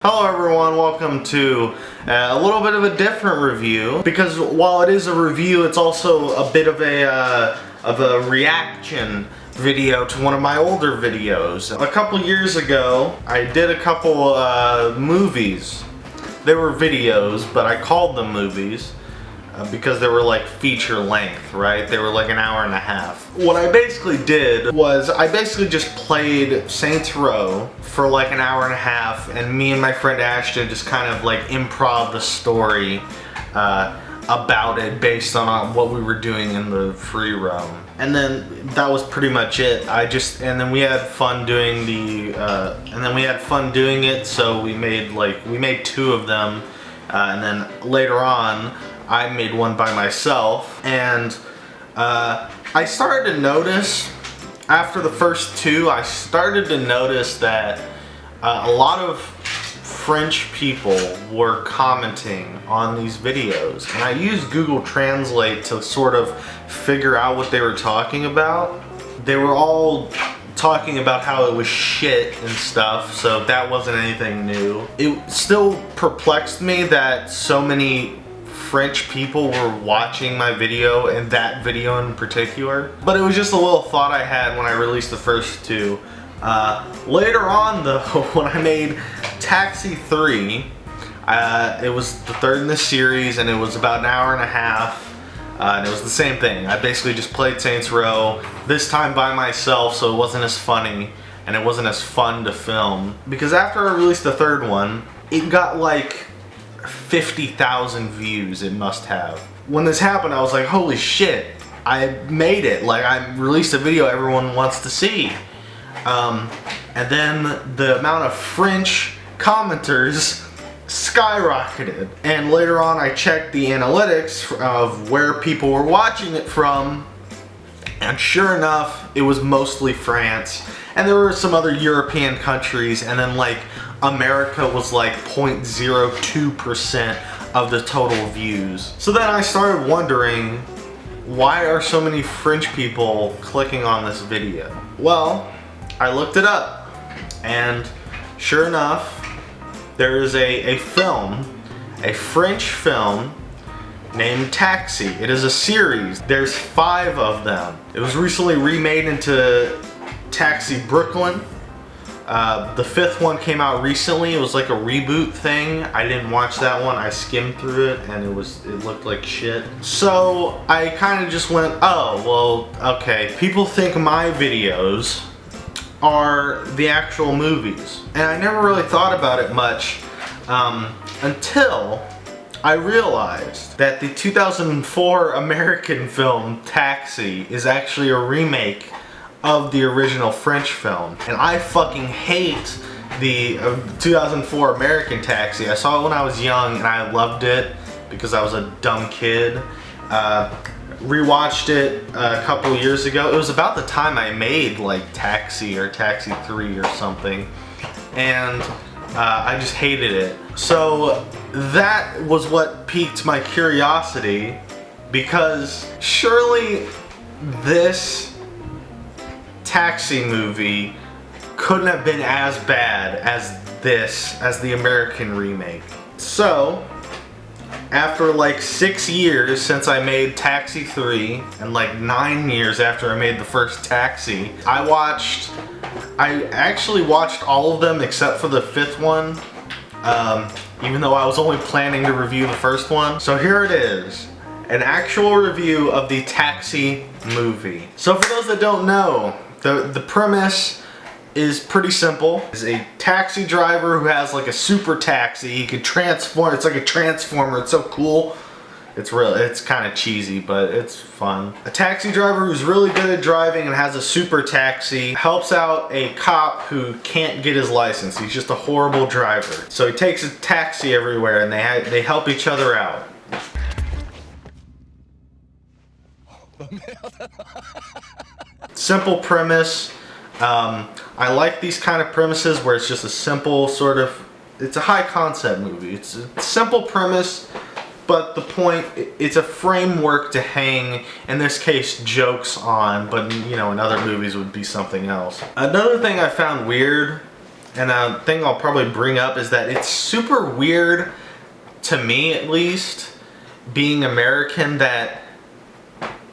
Hello everyone, welcome to a little bit of a different review, because while it is a review, it's also a bit of a reaction video to one of my older videos. A couple years ago, I did a couple movies. They were videos, but I called them movies because they were like feature length, right? They were like an hour and a half. What I basically did was I basically just played Saints Row for like an hour and a half, and me and my friend Ashton just kind of like improv the story about it based on what we were doing in the free roam. And then that was pretty much it. And then we had fun doing it, so we made two of them, and then later on I made one by myself, and I started to notice, after the first two, I started to notice that a lot of French people were commenting on these videos, and I used Google Translate to sort of figure out what they were talking about. They were all talking about how it was shit and stuff, so that wasn't anything new. It still perplexed me that so many French people were watching my video, and that video in particular. But it was just a little thought I had when I released the first two. Later on though, when I made Taxi 3, it was the third in the series, and it was about an hour and a half, and it was the same thing. I basically just played Saints Row, this time by myself, so it wasn't as funny, and it wasn't as fun to film. Because after I released the third one, it got like 50,000 views, it must have. When this happened, I was like, holy shit, I made it. Like, I released a video everyone wants to see. And then the amount of French commenters skyrocketed. And later on, I checked the analytics of where people were watching it from, and sure enough, it was mostly France. And there were some other European countries, and then like America was like 0.02% of the total views. So then I started wondering, why are so many French people clicking on this video? Well, I looked it up, and sure enough, there is a French film named Taxi. It is a series. There's 5 of them. It was recently remade into Taxi Brooklyn. The 5th one came out recently. It was like a reboot thing. I didn't watch that one. I skimmed through it, and it looked like shit. So I kind of just went, oh, well, okay. People think my videos are the actual movies. And I never really thought about it much until I realized that the 2004 American film Taxi is actually a remake of the original French film. And I fucking hate the 2004 American Taxi. I saw it when I was young, and I loved it because I was a dumb kid. Rewatched it a couple years ago. It was about the time I made like Taxi or Taxi 3 or something, and I just hated it. So that was what piqued my curiosity, because surely this Taxi movie couldn't have been as bad as the American remake. So after like 6 years since I made Taxi 3, and like 9 years after I made the first Taxi, I actually watched all of them except for the 5th one, even though I was only planning to review the first one. So here it is, an actual review of the Taxi movie. So for those that don't know, the premise is pretty simple. It's a taxi driver who has like a super taxi. He can transform. It's like a transformer. It's so cool. It's kind of cheesy, but it's fun. A taxi driver who's really good at driving and has a super taxi helps out a cop who can't get his license. He's just a horrible driver. So he takes a taxi everywhere, and they help each other out. Simple premise. I like these kind of premises where it's just a simple sort of, it's a high concept movie. It's a simple premise, but the point, it's a framework to hang, in this case, jokes on, but you know, in other movies would be something else. Another thing I found weird and a thing I'll probably bring up is that it's super weird, to me at least, being American, that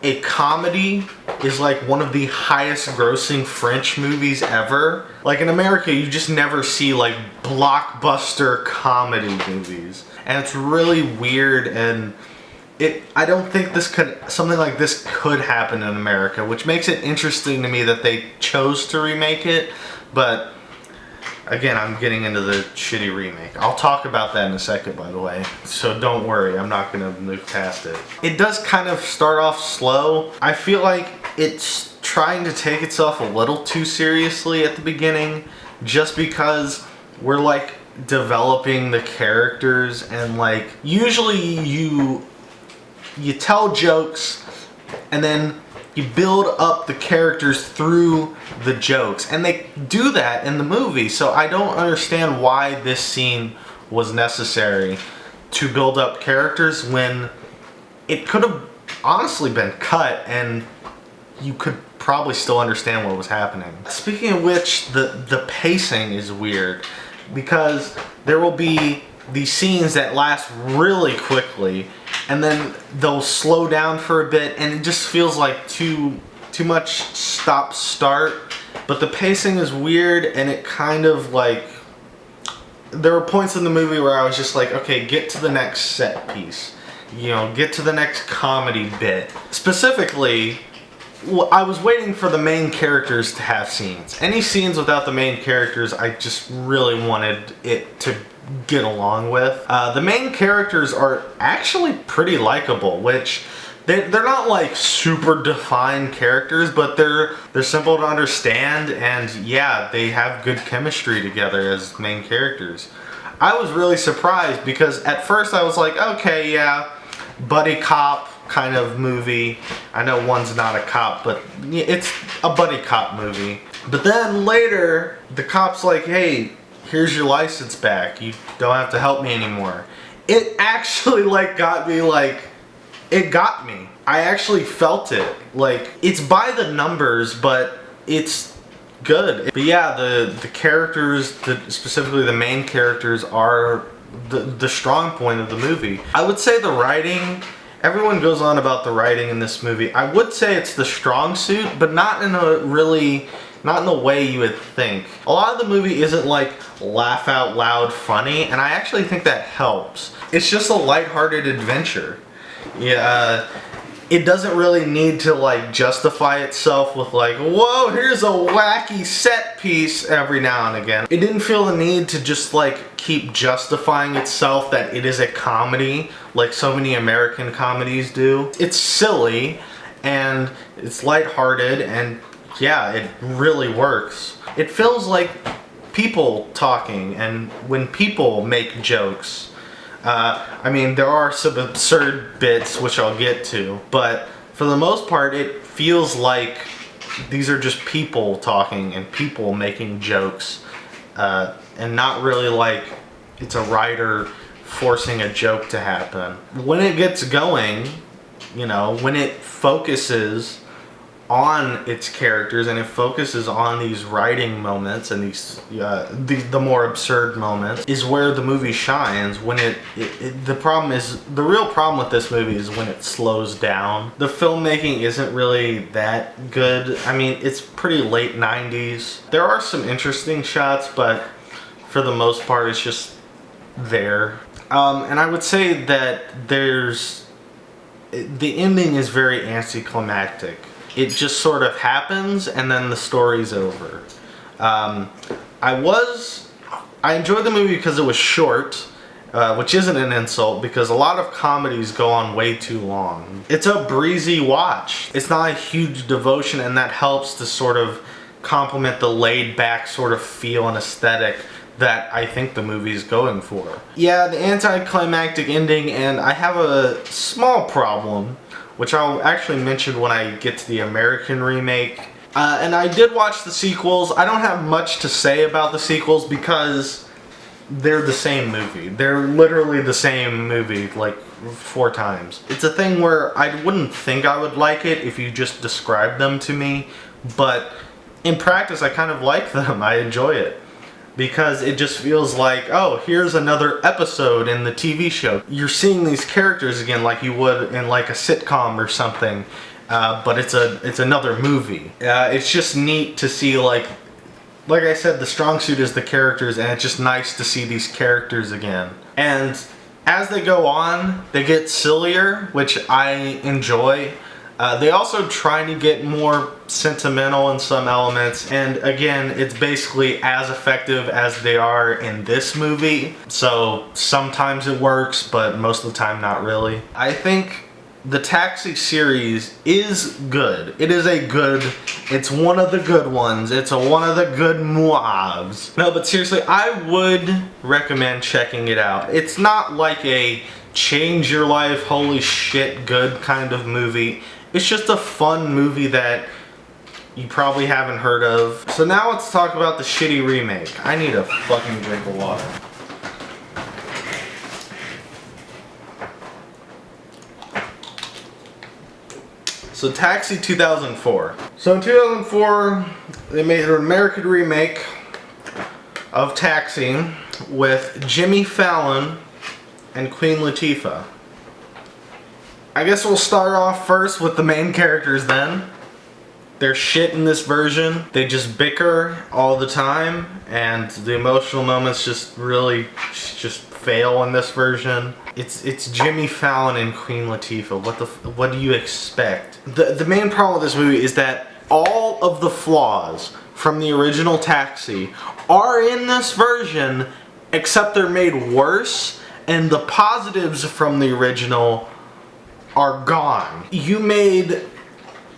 a comedy is like one of the highest grossing French movies ever. Like in America, you just never see like blockbuster comedy movies. And it's really weird, and I don't think something like this could happen in America, which makes it interesting to me that they chose to remake it. But again, I'm getting into the shitty remake. I'll talk about that in a second, by the way. So don't worry, I'm not gonna move past it. It does kind of start off slow. I feel like it's trying to take itself a little too seriously at the beginning, just because we're like developing the characters, and like usually you tell jokes and then you build up the characters through the jokes, and they do that in the movie. So I don't understand why this scene was necessary to build up characters when it could have honestly been cut and you could probably still understand what was happening. Speaking of which, the pacing is weird, because there will be these scenes that last really quickly, and then they'll slow down for a bit, and it just feels like too much stop-start. But the pacing is weird, and it kind of like, there were points in the movie where I was just like, okay, get to the next set piece. You know, get to the next comedy bit. Specifically, I was waiting for the main characters to have scenes. Any scenes without the main characters, I just really wanted it to get along with. The main characters are actually pretty likable, which they're not like super defined characters, but they're simple to understand, and yeah, they have good chemistry together as main characters. I was really surprised, because at first I was like, okay, yeah, buddy cop kind of movie. I know one's not a cop, but it's a buddy cop movie. But then later, the cop's like, hey, here's your license back. You don't have to help me anymore. It actually like got me, like, it got me. I actually felt it. Like, it's by the numbers, but it's good. But yeah, the characters, specifically the main characters, are the strong point of the movie. I would say the writing, everyone goes on about the writing in this movie. I would say it's the strong suit, but not in the way you would think. A lot of the movie isn't like laugh out loud funny, and I actually think that helps. It's just a lighthearted adventure. Yeah, it doesn't really need to like justify itself with like, whoa, here's a wacky set piece every now and again. It didn't feel the need to just like keep justifying itself that it is a comedy like so many American comedies do. It's silly and it's lighthearted, and yeah, it really works. It feels like people talking, and when people make jokes. I mean, there are some absurd bits, which I'll get to, but for the most part, it feels like these are just people talking and people making jokes, and not really like it's a writer forcing a joke to happen. When it gets going, you know, when it focuses on its characters and it focuses on these writing moments and these the more absurd moments, is where the movie shines. When the real problem with this movie is when it slows down. The filmmaking isn't really that good. I mean, it's pretty late 90s. There are some interesting shots, but for the most part it's just there. And I would say that the ending is very anticlimactic. It just sort of happens, and then the story's over. I enjoyed the movie because it was short, which isn't an insult, because a lot of comedies go on way too long. It's a breezy watch. It's not a huge devotion, and that helps to sort of complement the laid-back sort of feel and aesthetic that I think the movie's going for. Yeah, the anticlimactic ending, and I have a small problem, which I'll actually mention when I get to the American remake. And I did watch the sequels. I don't have much to say about the sequels because they're the same movie. They're literally the same movie, like 4 times. It's a thing where I wouldn't think I would like it if you just described them to me, but in practice I kind of like them. I enjoy it. because it just feels like, oh, here's another episode in the TV show. You're seeing these characters again like you would in like a sitcom or something, but it's another movie. It's just neat to see, like I said, the strong suit is the characters, and it's just nice to see these characters again. And as they go on, they get sillier, which I enjoy. They also try to get more sentimental in some elements, and again, it's basically as effective as they are in this movie. So sometimes it works, but most of the time not really. I think the Taxi series is good. It's one of the good ones. It's one of the good movies. No, but seriously, I would recommend checking it out. It's not like a change your life, holy shit, good kind of movie. It's just a fun movie that you probably haven't heard of. So now let's talk about the shitty remake. I need a fucking drink of water. So Taxi 2004. So in 2004, they made an American remake of Taxi with Jimmy Fallon and Queen Latifah. I guess we'll start off first with the main characters then. They're shit in this version. They just bicker all the time, and the emotional moments just really just fail in this version. It's Jimmy Fallon and Queen Latifah. What do you expect? The main problem with this movie is that all of the flaws from the original Taxi are in this version, except they're made worse, and the positives from the original are gone. You made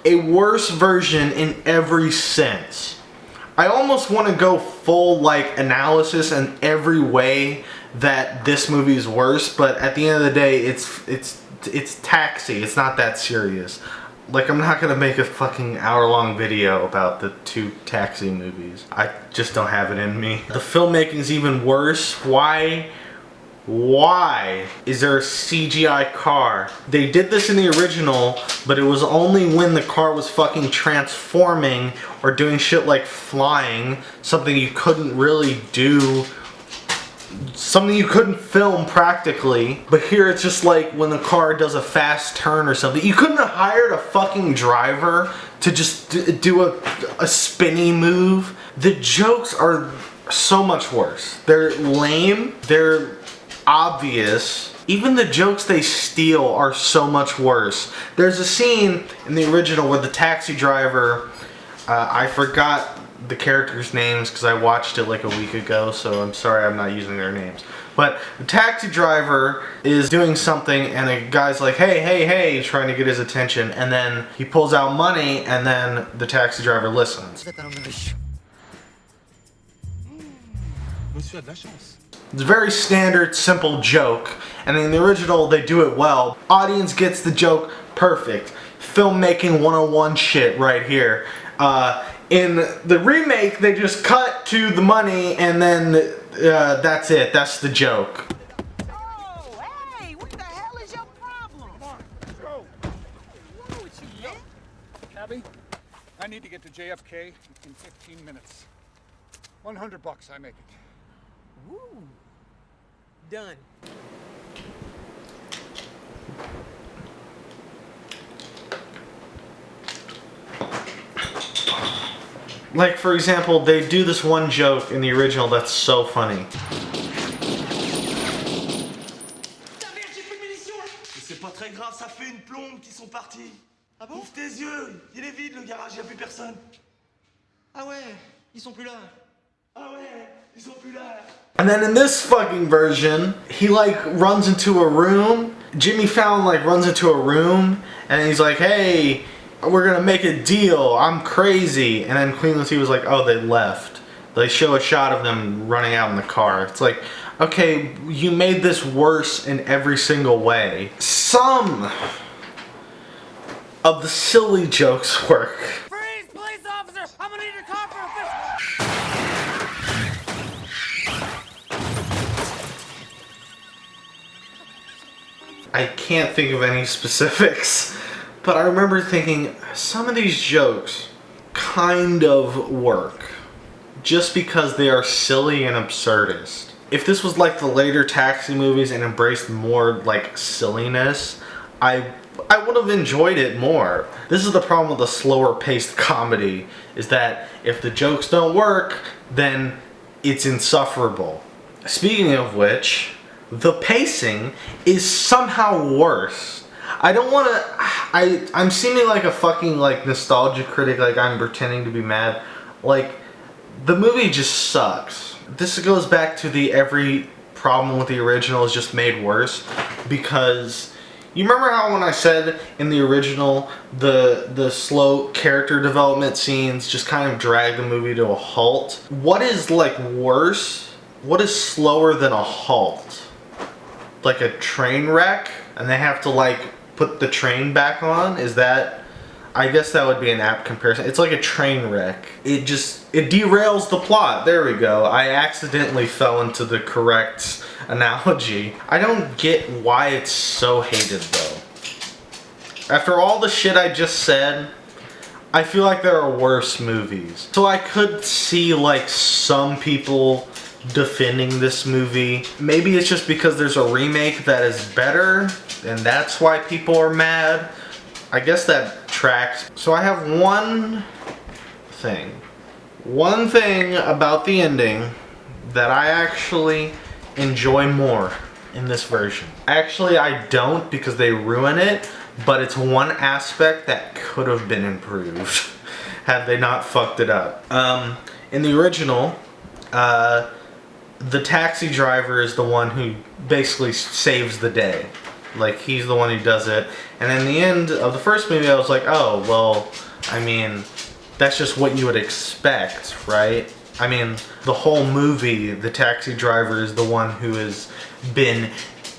a worse version in every sense. I almost want to go full like analysis in every way that this movie is worse, but at the end of the day, it's Taxi. It's not that serious. Like, I'm not gonna make a fucking hour-long video about the two Taxi movies. I just don't have it in me. The filmmaking's even worse. Why is there a CGI car? They did this in the original, but it was only when the car was fucking transforming or doing shit like flying, something you couldn't really do, something you couldn't film practically. But here it's just like when the car does a fast turn or something. You couldn't have hired a fucking driver to just do a spinny move. The jokes are so much worse. They're lame. They're obvious. Even the jokes they steal are so much worse. There's a scene in the original where the taxi driver, I forgot the characters' names because I watched it like a week ago, so I'm sorry I'm not using their names. But the taxi driver is doing something and the guy's like, hey, hey, hey, trying to get his attention, and then he pulls out money and then the taxi driver listens. It's a very standard, simple joke, and in the original they do it well. Audience gets the joke perfect. Filmmaking 101 shit right here. In the remake, they just cut to the money and then that's it. That's the joke. Oh, hey, what the hell is your problem? Come on, let's go. What's wrong with you, man? Cabby, I need to get to JFK in 15 minutes. $100 I make it. Woo. Done. Like, for example, they do this one joke in the original that's so funny. C'est pas très grave, ça fait une plombe qu'ils sont partis. Ah bon? Ouvre tes yeux, il est vide le garage, y a plus personne. Ah ouais, ils sont plus là. Ah ouais, ils sont plus là. And then in this fucking version, he like runs into a room. Jimmy Fallon like runs into a room and he's like, hey, we're gonna make a deal, I'm crazy. And then Queen Latifah was like, oh, they left. They show a shot of them running out in the car. It's like, okay, you made this worse in every single way. Some of the silly jokes work. Freeze, police officer! I'm gonna need your car for a fist. I can't think of any specifics, but I remember thinking some of these jokes kind of work. just because they are silly and absurdist. If this was like the later Taxi movies and embraced more like silliness, I would have enjoyed it more. This is the problem with a slower paced comedy, is that if the jokes don't work, then it's insufferable. Speaking of which, the pacing is somehow worse. I don't want to, I'm seeming like a fucking like nostalgia critic, like I'm pretending to be mad. Like, the movie just sucks. This goes back to the every problem with the original is just made worse, because you remember how when I said in the original the slow character development scenes just kind of drag the movie to a halt? What is like worse? What is slower than a halt? Like a train wreck and they have to like put the train back on? Is that, I guess that would be an apt comparison. It's like a train wreck. It derails the plot. There we go. I accidentally fell into the correct analogy. I don't get why it's so hated though. After all the shit I just said, I feel like there are worse movies. So I could see like some people defending this movie. Maybe it's just because there's a remake that is better and that's why people are mad. I guess that tracks. So I have one thing about the ending that I actually enjoy more in this version. Actually, I don't, because they ruin it, but it's one aspect that could have been improved had they not fucked it up. In the original, the taxi driver is the one who basically saves the day. Like, he's the one who does it. And in the end of the first movie, I was like, oh, well, I mean, that's just what you would expect, right? I mean, the whole movie, the taxi driver is the one who has been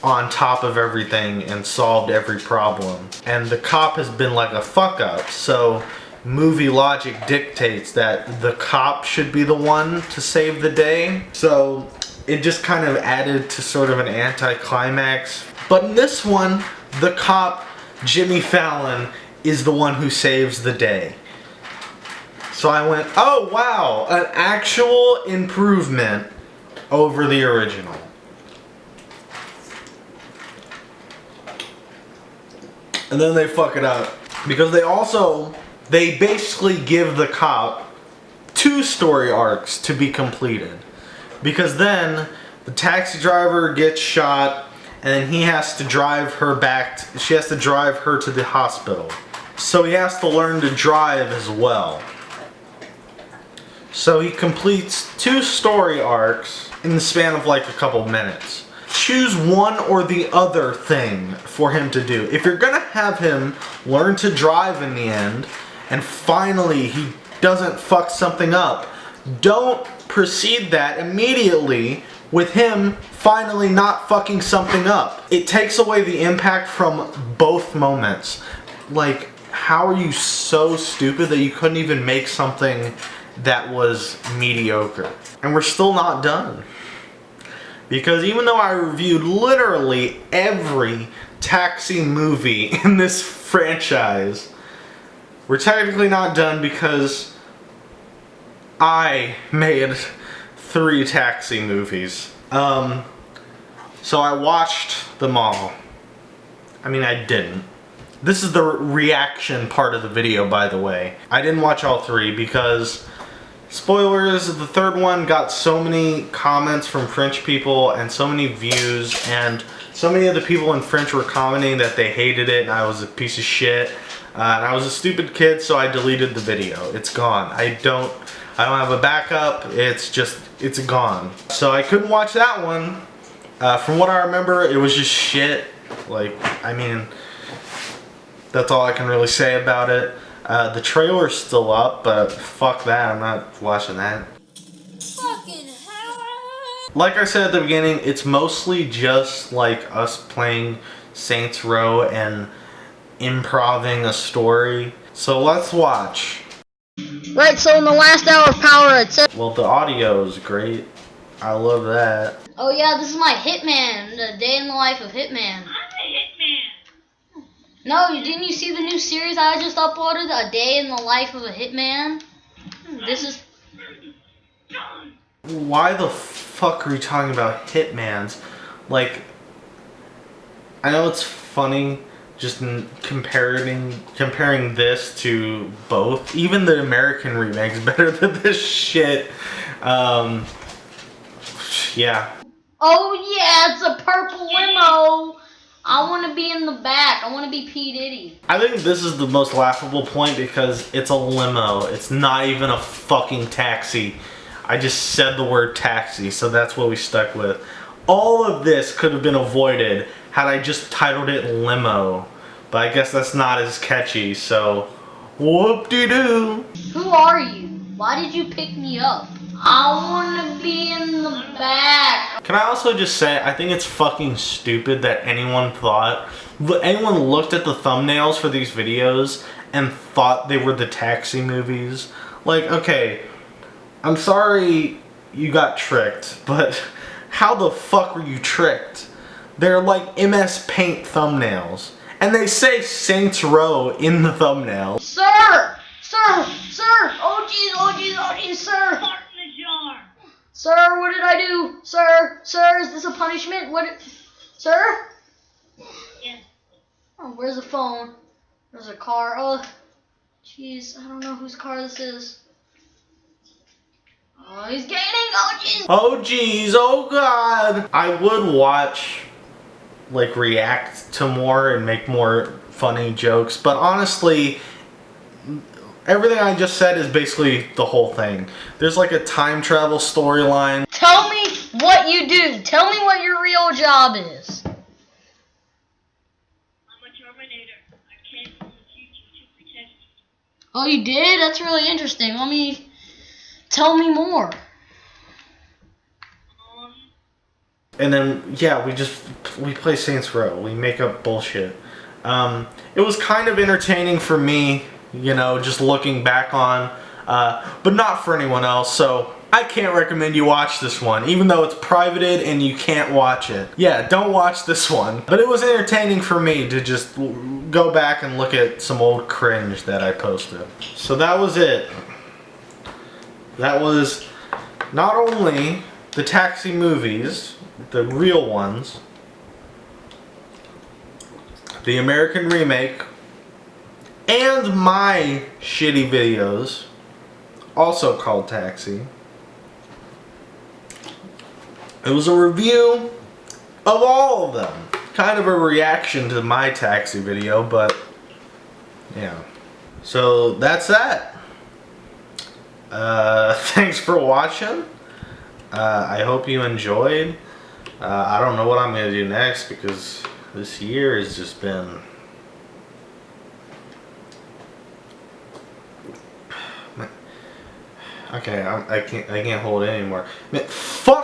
on top of everything and solved every problem. And the cop has been like a fuck up. So movie logic dictates that the cop should be the one to save the day. So it just kind of added to sort of an anticlimax. But in this one, the cop, Jimmy Fallon, is the one who saves the day. So I went, oh wow, an actual improvement over the original. And then they fuck it up. Because they basically give the cop 2 story arcs to be completed. Because then the taxi driver gets shot and then he has to drive her back, she has to drive her to the hospital. So he has to learn to drive as well. So he completes 2 story arcs in the span of like a couple minutes. Choose one or the other thing for him to do. If you're gonna have him learn to drive in the end, and finally he doesn't fuck something up, don't proceed that immediately with him finally not fucking something up. It takes away the impact from both moments. Like, how are you so stupid that you couldn't even make something that was mediocre? And we're still not done. Because even though I reviewed literally every taxi movie in this franchise, we're technically not done because I made 3 taxi movies. So I watched them all. I mean, I didn't. This is the reaction part of the video, by the way. I didn't watch all 3 because, spoilers, the 3rd one got so many comments from French people and so many views, and so many of the people in French were commenting that they hated it and I was a piece of shit. And I was a stupid kid, so I deleted the video. It's gone. I don't have a backup. It's gone. So I couldn't watch that one. From what I remember, it was just shit. Like, I mean, that's all I can really say about it. The trailer's still up, but fuck that, I'm not watching that. Fucking hell. Like I said at the beginning, it's mostly just like us playing Saints Row and improving a story. So let's watch. Right, so in the last hour of Power, it said... Well, the audio is great. I love that. Oh yeah, this is my Hitman, the day in the life of Hitman. I'm a Hitman. No, didn't you see the new series I just uploaded? A day in the life of a Hitman? This is... why the fuck are we talking about hitmans? Like, I know it's funny just comparing this to both. Even the American remake's better than this shit. Yeah. Oh yeah, it's a purple limo. I want to be in the back. I want to be P. Diddy. I think this is the most laughable point because it's a limo. It's not even a fucking taxi. I just said the word taxi, so that's what we stuck with. All of this could have been avoided had I just titled it limo. But I guess that's not as catchy, so whoop-de-doo. Who are you? Why did you pick me up? I want to be in the back. Can I also just say, I think it's fucking stupid that anyone looked at the thumbnails for these videos and thought they were the taxi movies. Like, okay, I'm sorry you got tricked, but how the fuck were you tricked? They're like MS Paint thumbnails. And they say Saints Row in the thumbnail. Sir! Sir! Sir! Oh jeez, oh jeez, oh jeez, sir! Sir, what did I do? Sir! Sir, is this a punishment? Sir? Yes. Oh, where's the phone? There's a car. Oh, jeez, I don't know whose car this is. Oh, he's gaining! Oh jeez! Oh jeez, oh god! I would watch, like, react to more and make more funny jokes, but honestly, everything I just said is basically the whole thing. There's like a time travel storyline. Tell me what you do. Tell me what your real job is. I'm a Terminator. I came from the future to protect you. Oh, you did? That's really interesting. Tell me more. And then, yeah, we play Saints Row. We make up bullshit. It was kind of entertaining for me, you know, just looking back on, but not for anyone else, so I can't recommend you watch this one, even though it's privated and you can't watch it. Yeah, don't watch this one. But it was entertaining for me to just go back and look at some old cringe that I posted. So that was it. That was not only the taxi movies, the real ones, the American remake, and my shitty videos, also called Taxi. It was a review of all of them. Kind of a reaction to my Taxi video, but yeah. So that's that. Thanks for watching. I hope you enjoyed. I don't know what I'm going to do next because this year has just been... Okay, I can't hold it anymore. Man, fuck